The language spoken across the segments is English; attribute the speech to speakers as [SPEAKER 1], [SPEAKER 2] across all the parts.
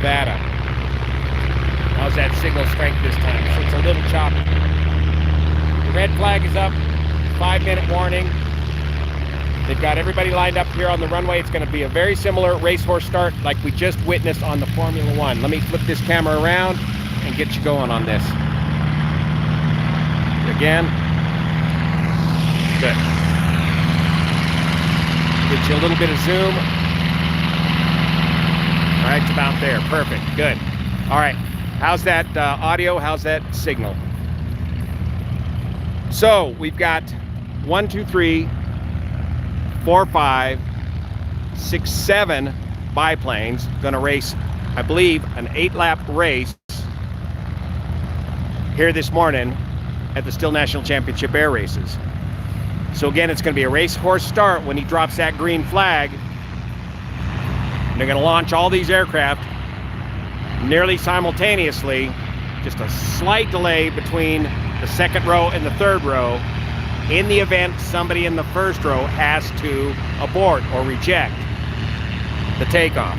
[SPEAKER 1] Nevada. How's that signal strength this time? So it's a little choppy. The red flag is up, 5-minute warning. They've got everybody lined up here on the runway. It's going to be a very similar racehorse start like we just witnessed on the Formula One. Let me flip this camera around and get you going on this. Again. Good. Get you a little bit of zoom. All right, it's about there. Perfect. Good. All right. How's that audio? How's that signal? So we've got 1, 2, 3, 4, 5, 6, 7 biplanes going to race, I believe, an 8-lap race here this morning at the Still National Championship Air Races. So again, it's going to be a racehorse start when he drops that green flag. And they're going to launch all these aircraft nearly simultaneously. Just a slight delay between the second row and the third row in the event somebody in the first row has to abort or reject the takeoff.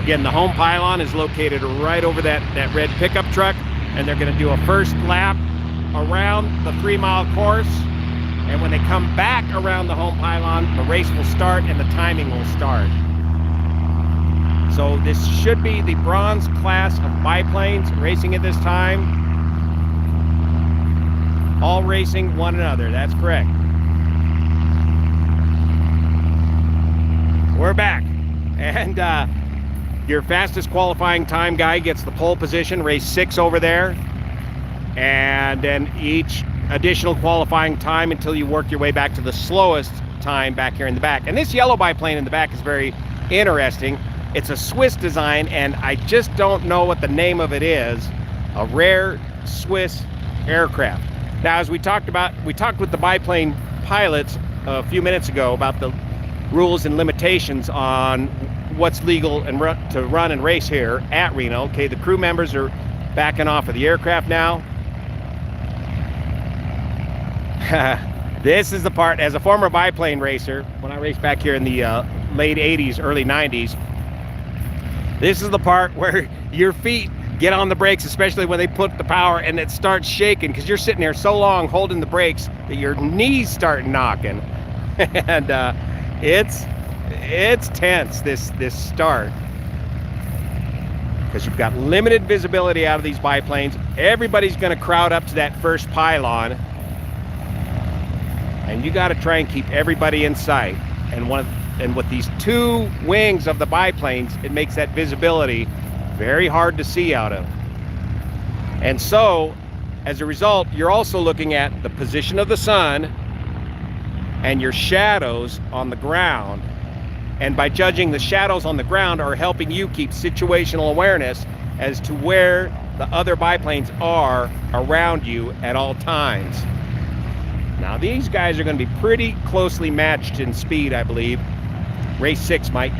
[SPEAKER 1] Again, the home pylon is located right over that red pickup truck, and they're going to do a first lap around the 3-mile course. And when they come back around the home pylon, the race will start and the timing will start. So this should be the bronze class of biplanes racing at this time. All racing one another, that's correct. We're back. And your fastest qualifying time guy gets the pole position, race 6 over there. And then each additional qualifying time until you work your way back to the slowest time back here in the back. And this yellow biplane in the back is very interesting. It's a Swiss design, and I just don't know what the name of it is. A rare Swiss aircraft. Now, as we talked with the biplane pilots a few minutes ago about the rules and limitations on what's legal and to run and race here at Reno. Okay, the crew members are backing off of the aircraft now. This is the part, as a former biplane racer, when I raced back here in the late 80s, early 90s, this is the part where your feet get on the brakes, especially when they put the power and it starts shaking, because you're sitting there so long holding the brakes that your knees start knocking. And it's tense, this start, because you've got limited visibility out of these biplanes. Everybody's going to crowd up to that first pylon, and you got to try and keep everybody in sight. And with these 2 wings of the biplanes, it makes that visibility very hard to see out of. And so, as a result, you're also looking at the position of the sun and your shadows on the ground. And by judging the shadows on the ground are helping you keep situational awareness as to where the other biplanes are around you at all times. Now, these guys are going to be pretty closely matched in speed, I believe. Race 6 might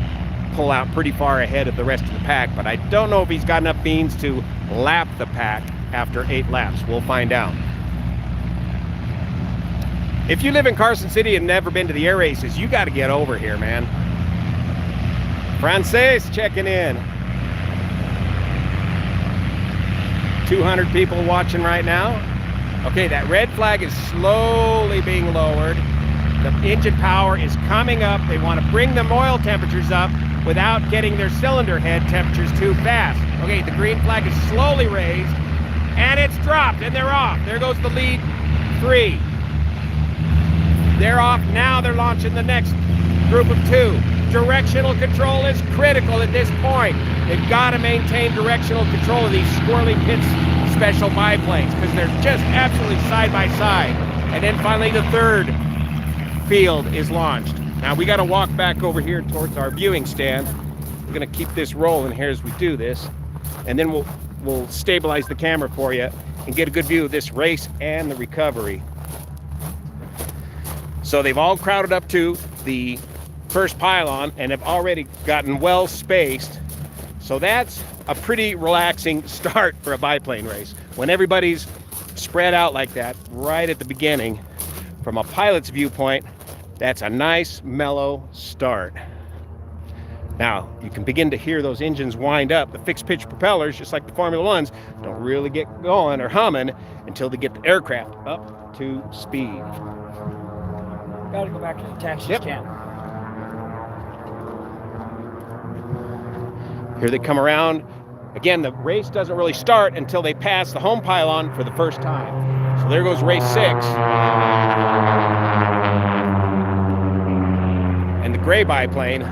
[SPEAKER 1] pull out pretty far ahead of the rest of the pack, but I don't know if he's got enough beans to lap the pack after 8 laps. We'll find out. If you live in Carson City and never been to the air races, you got to get over here, man. Frances checking in. 200 people watching right now. Okay, that red flag is slowly being lowered. The engine power is coming up. They want to bring the oil temperatures up without getting their cylinder head temperatures too fast. Okay, the green flag is slowly raised, and it's dropped, and they're off. There goes the lead 3. They're off. Now they're launching the next group of 2. Directional control is critical at this point. They've got to maintain directional control of these Squirrely Pits special biplanes, because they're just absolutely side by side. And then finally the third field is launched. Now we got to walk back over here towards our viewing stand. We're going to keep this rolling here as we do this, and then we'll stabilize the camera for you and get a good view of this race and the recovery. So they've all crowded up to the first pylon and have already gotten well spaced. So that's a pretty relaxing start for a biplane race. When everybody's spread out like that right at the beginning, from a pilot's viewpoint, that's a nice mellow start. Now, you can begin to hear those engines wind up. The fixed pitch propellers, just like the Formula Ones, don't really get going or humming until they get the aircraft up to speed.
[SPEAKER 2] Got to go back to the taxi stand.
[SPEAKER 1] Here they come around. Again, the race doesn't really start until they pass the home pylon for the first time. So there goes race 6. And the gray biplane,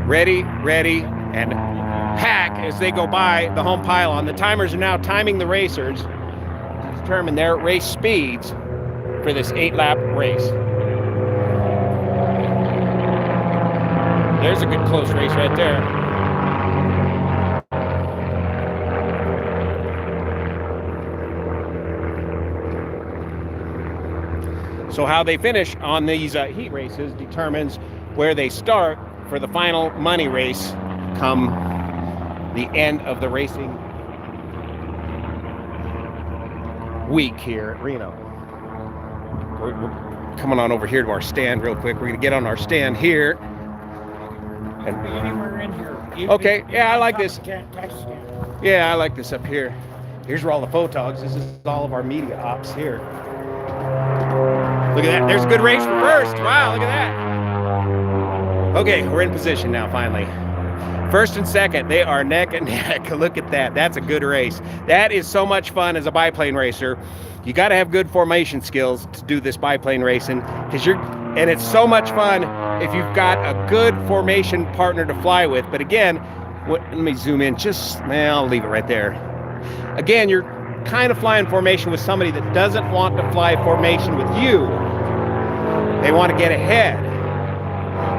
[SPEAKER 1] ready, and hack as they go by the home pylon. The timers are now timing the racers to determine their race speeds for this 8-lap race. There's a good close race right there. So how they finish on these heat races determines where they start for the final money race come the end of the racing week here at Reno. We're coming on over here to our stand real quick. We're going to get on our stand here.
[SPEAKER 2] And be anywhere in here.
[SPEAKER 1] Okay, yeah, I like this. Yeah, I like this up here. Here's where all the photogs. This is all of our media ops here. Look at that. There's a good race for first. Wow, look at that. Okay, we're in position now, finally. First and second, they are neck and neck. Look at that. That's a good race. That is so much fun as a biplane racer. You got to have good formation skills to do this biplane racing, and it's so much fun if you've got a good formation partner to fly with. But again, let me zoom in I'll leave it right there. Again, you're kind of flying formation with somebody that doesn't want to fly formation with you. They want to get ahead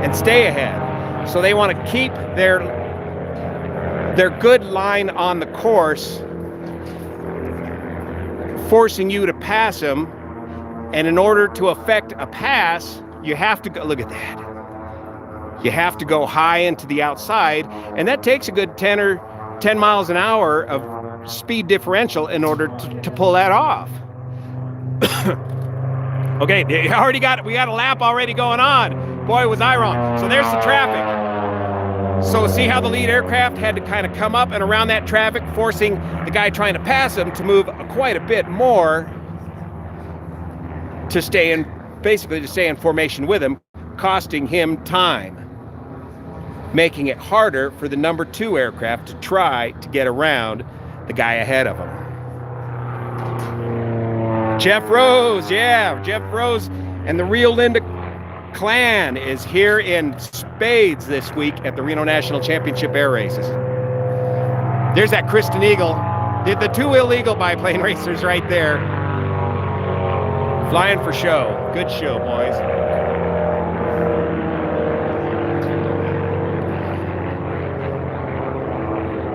[SPEAKER 1] and stay ahead. So they want to keep their good line on the course, forcing you to pass them. And in order to affect a pass, you have to go, look at that. You have to go high into the outside, and that takes a good 10 miles an hour of speed differential in order to pull that off. Okay, we got a lap already going on. Boy, was I wrong. So there's the traffic. So see how the lead aircraft had to kind of come up and around that traffic, forcing the guy trying to pass him to move quite a bit more to stay in formation with him, costing him time, making it harder for the number 2 aircraft to try to get around the guy ahead of him. Jeff Rose and the Rio Linda clan is here in spades this week at the Reno National Championship Air Races. There's that Kristen Eagle, the 2 illegal biplane racers right there, flying for show. Good show, boys.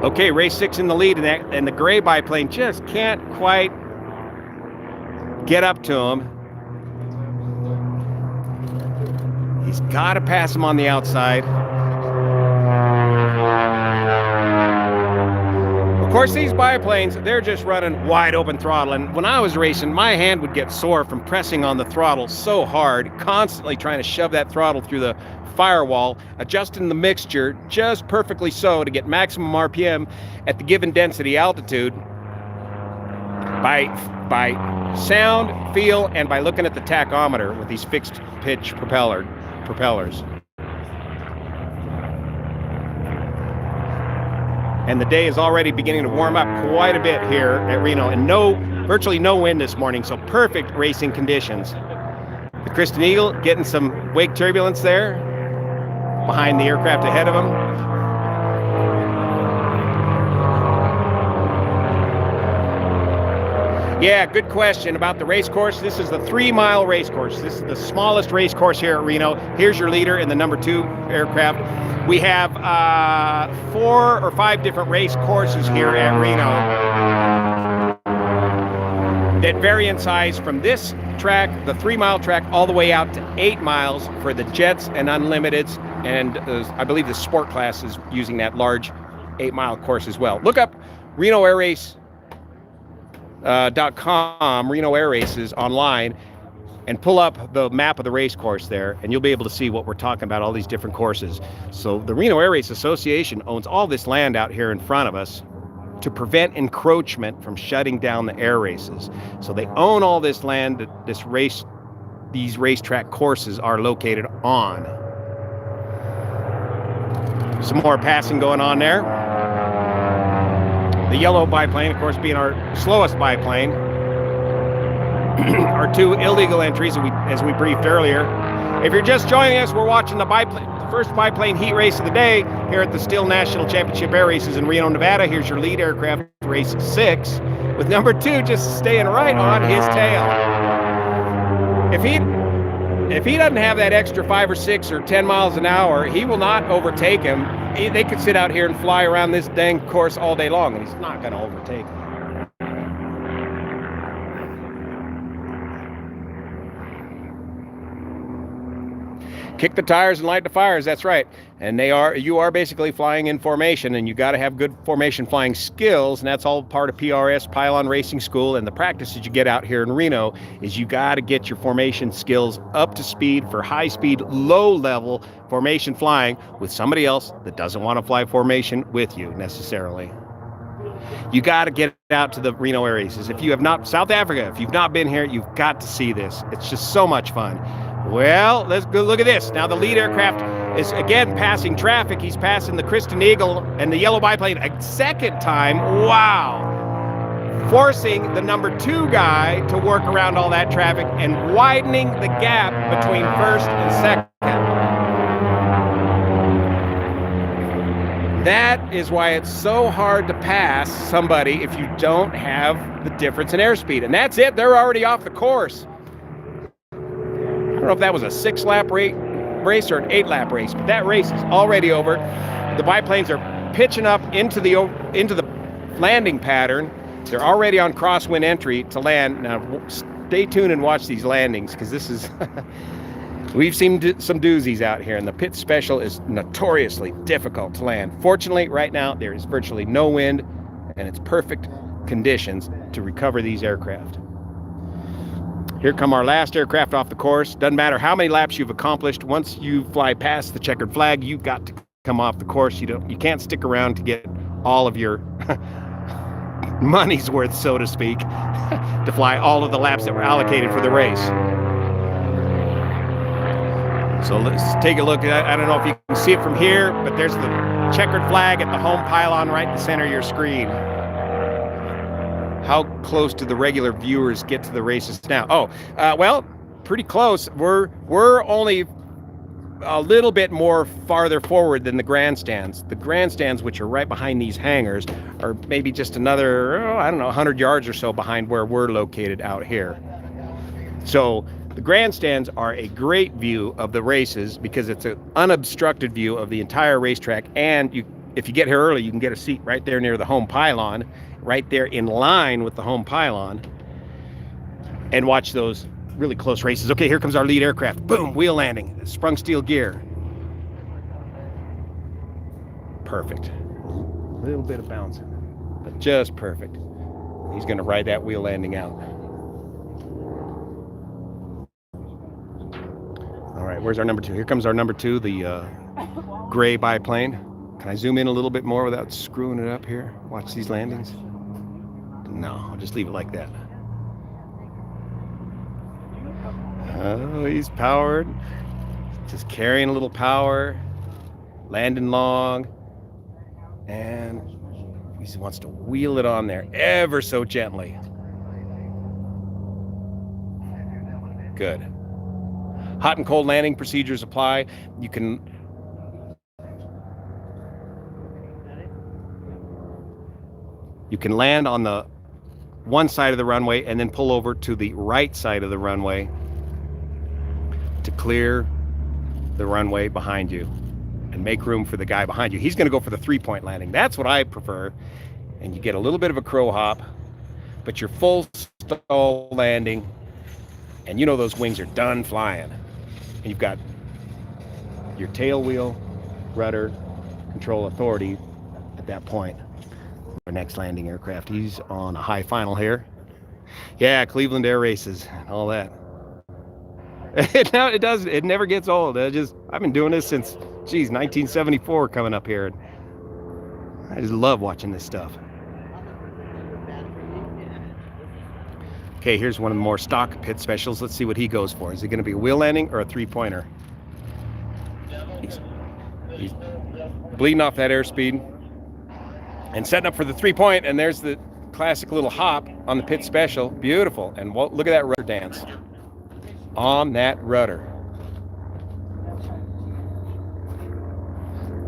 [SPEAKER 1] Okay, race 6 in the lead, and the gray biplane just can't quite get up to him. He's got to pass him on the outside. Of course, these biplanes, they're just running wide open throttle. And when I was racing, my hand would get sore from pressing on the throttle so hard, constantly trying to shove that throttle through the firewall, adjusting the mixture just perfectly so to get maximum RPM at the given density altitude by sound, feel, and by looking at the tachometer with these fixed pitch propellers. And the day is already beginning to warm up quite a bit here at Reno, and virtually no wind this morning, so perfect racing conditions. The Kristen Eagle getting some wake turbulence there behind the aircraft ahead of him. Yeah, good question about the race course. This is the 3-mile race course. This is the smallest race course here at Reno. Here's your leader in the number 2 aircraft. We have 4 or 5 different race courses here at Reno that vary in size from this track, the 3-mile track, all the way out to 8 miles for the Jets and Unlimiteds, and I believe the Sport class is using that large 8-mile course as well. Look up Reno Air Race. .com, Reno Air Races online, and pull up the map of the race course there, and you'll be able to see what we're talking about, all these different courses. So the Reno Air Race Association owns all this land out here in front of us to prevent encroachment from shutting down the air races. So they own all this land that these racetrack courses are located on. Some more passing going on there. The yellow biplane, of course, being our slowest biplane. Our two illegal entries, as we briefed earlier. If you're just joining us, we're watching the first biplane heat race of the day here at the Still National Championship Air Races in Reno, Nevada. Here's your lead aircraft, race 6, with number 2 just staying right on his tail. If he doesn't have that extra 5 or 6 or 10 miles an hour, he will not overtake him. They could sit out here and fly around this dang course all day long, and he's not going to overtake him. Kick the tires and light the fires, that's right. And you are basically flying in formation, and you got to have good formation flying skills, and that's all part of PRS, Pylon Racing School, and the practice that you get out here in Reno is you got to get your formation skills up to speed for high-speed, low-level formation flying with somebody else that doesn't want to fly formation with you necessarily. You got to get out to the Reno Air Races. If you have not, South Africa, if you've not been here, you've got to see this. It's just so much fun. Well, let's go look at this. Now the lead aircraft is again passing traffic. He's passing the Christen Eagle and the yellow biplane a second time. Wow. Forcing the number 2 guy to work around all that traffic and widening the gap between first and second. That is why it's so hard to pass somebody if you don't have the difference in airspeed. And that's it. They're already off the course. I don't know if that was a 6-lap race or an 8-lap race, but that race is already over. The biplanes are pitching up into the landing pattern. They're already on crosswind entry to land. Now, stay tuned and watch these landings, because this is we've seen some doozies out here, and the pit special is notoriously difficult to land. Fortunately, right now there is virtually no wind, and it's perfect conditions to recover these aircraft. Here come our last aircraft off the course. Doesn't matter how many laps you've accomplished. Once you fly past the checkered flag, you've got to come off the course. You can't stick around to get all of your money's worth, so to speak, to fly all of the laps that were allocated for the race. So let's take a look. I don't know if you can see it from here, but there's the checkered flag at the home pylon right in the center of your screen. How close do the regular viewers get to the races now? Well, pretty close. We're only a little bit more farther forward than the grandstands. The grandstands, which are right behind these hangars, are maybe just another, 100 yards or so behind where we're located out here. So the grandstands are a great view of the races because it's an unobstructed view of the entire racetrack, and if you get here early, you can get a seat right there near the home pylon, right there in line with the home pylon, and watch those really close races. Okay, here comes our lead aircraft. Boom, wheel landing, sprung steel gear. Perfect. A little bit of bounce, but just perfect. He's going to ride that wheel landing out. All right, where's our number 2? Here comes our number 2, the gray biplane. Can I zoom in a little bit more without screwing it up here? Watch these landings. No, I'll just leave it like that. Oh, he's powered. Just carrying a little power, landing long, and he wants to wheel it on there ever so gently. Good. Hot and cold landing procedures apply. You can land on the one side of the runway and then pull over to the right side of the runway to clear the runway behind you and make room for the guy behind you. He's going to go for the 3-point landing. That's what I prefer. And you get a little bit of a crow hop, but you're full stall landing, and you know those wings are done flying. And you've got your tail wheel, rudder, control authority at that point. Our next landing aircraft, he's on a high final here. Yeah, Cleveland Air Races and all that. No, it does. It never gets old. I've been doing this since, geez, 1974 coming up here. I just love watching this stuff. Okay, here's one of the more stock pit specials. Let's see what he goes for. Is it going to be a wheel landing or a three-pointer? He's bleeding off that airspeed and setting up for the three-point, and there's the classic little hop on the pit special. Beautiful. And look at that rudder dance on that rudder.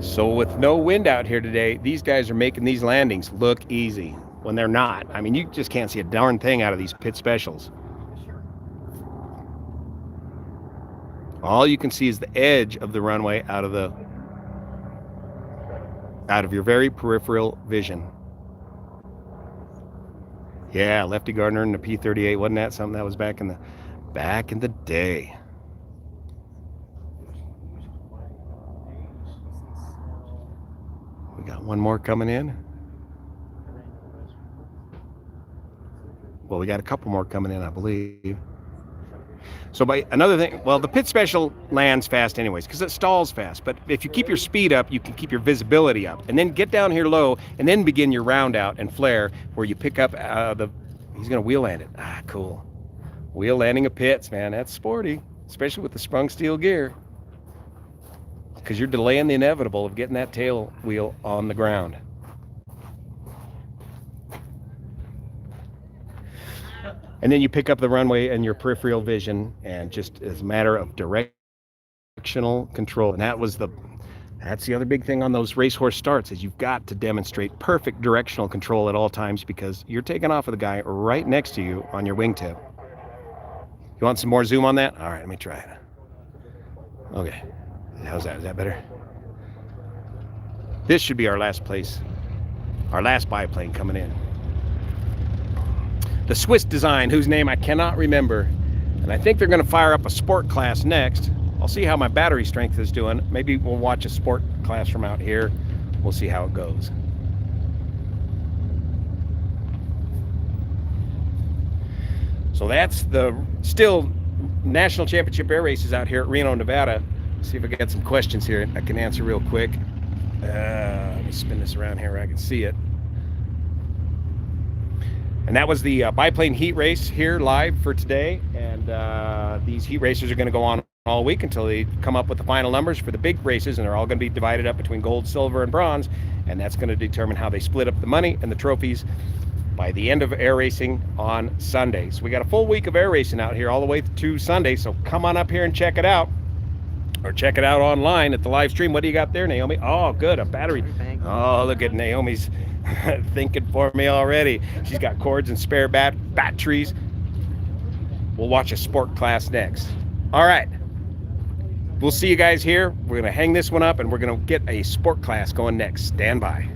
[SPEAKER 1] So with no wind out here today, these guys are making these landings look easy when they're not. I mean, you just can't see a darn thing out of these pit specials. All you can see is the edge of the runway out of your very peripheral vision. Yeah, Lefty Gardner and the P-38, wasn't that something that was back in the day? We got one more coming in. Well, we got a couple more coming in, I believe. So by another thing, well, the pit special lands fast anyways because it stalls fast. But if you keep your speed up, you can keep your visibility up. And then get down here low and then begin your round out and flare where you pick up he's going to wheel land it. Ah, cool. Wheel landing of pits, man. That's sporty, especially with the sprung steel gear. Because you're delaying the inevitable of getting that tail wheel on the ground. And then you pick up the runway and your peripheral vision, and just as a matter of directional control. And that's the other big thing on those racehorse starts is you've got to demonstrate perfect directional control at all times because you're taking off with the guy right next to you on your wingtip. You want some more zoom on that? All right, let me try it. Okay, how's that? Is that better? This should be our last biplane coming in. The Swiss design, whose name I cannot remember. And I think they're going to fire up a sport class next. I'll see how my battery strength is doing. Maybe we'll watch a sport class from out here. We'll see how it goes. So that's the still national championship air races out here at Reno, Nevada. See if I got some questions here I can answer real quick. Let me spin this around here where I can see it. And that was the biplane heat race here live for today. And these heat races are going to go on all week until they come up with the final numbers for the big races. And they're all going to be divided up between gold, silver, and bronze. And that's going to determine how they split up the money and the trophies by the end of air racing on Sunday. So we got a full week of air racing out here all the way to Sunday. So come on up here and check it out. Or check it out online at the live stream. What do you got there, Naomi? Oh, good, a battery. Oh, look at Naomi's thinking for me already. She's got cords and spare batteries. We'll watch a sport class next. All right. We'll see you guys here. We're going to hang this one up and we're going to get a sport class going next. Stand by.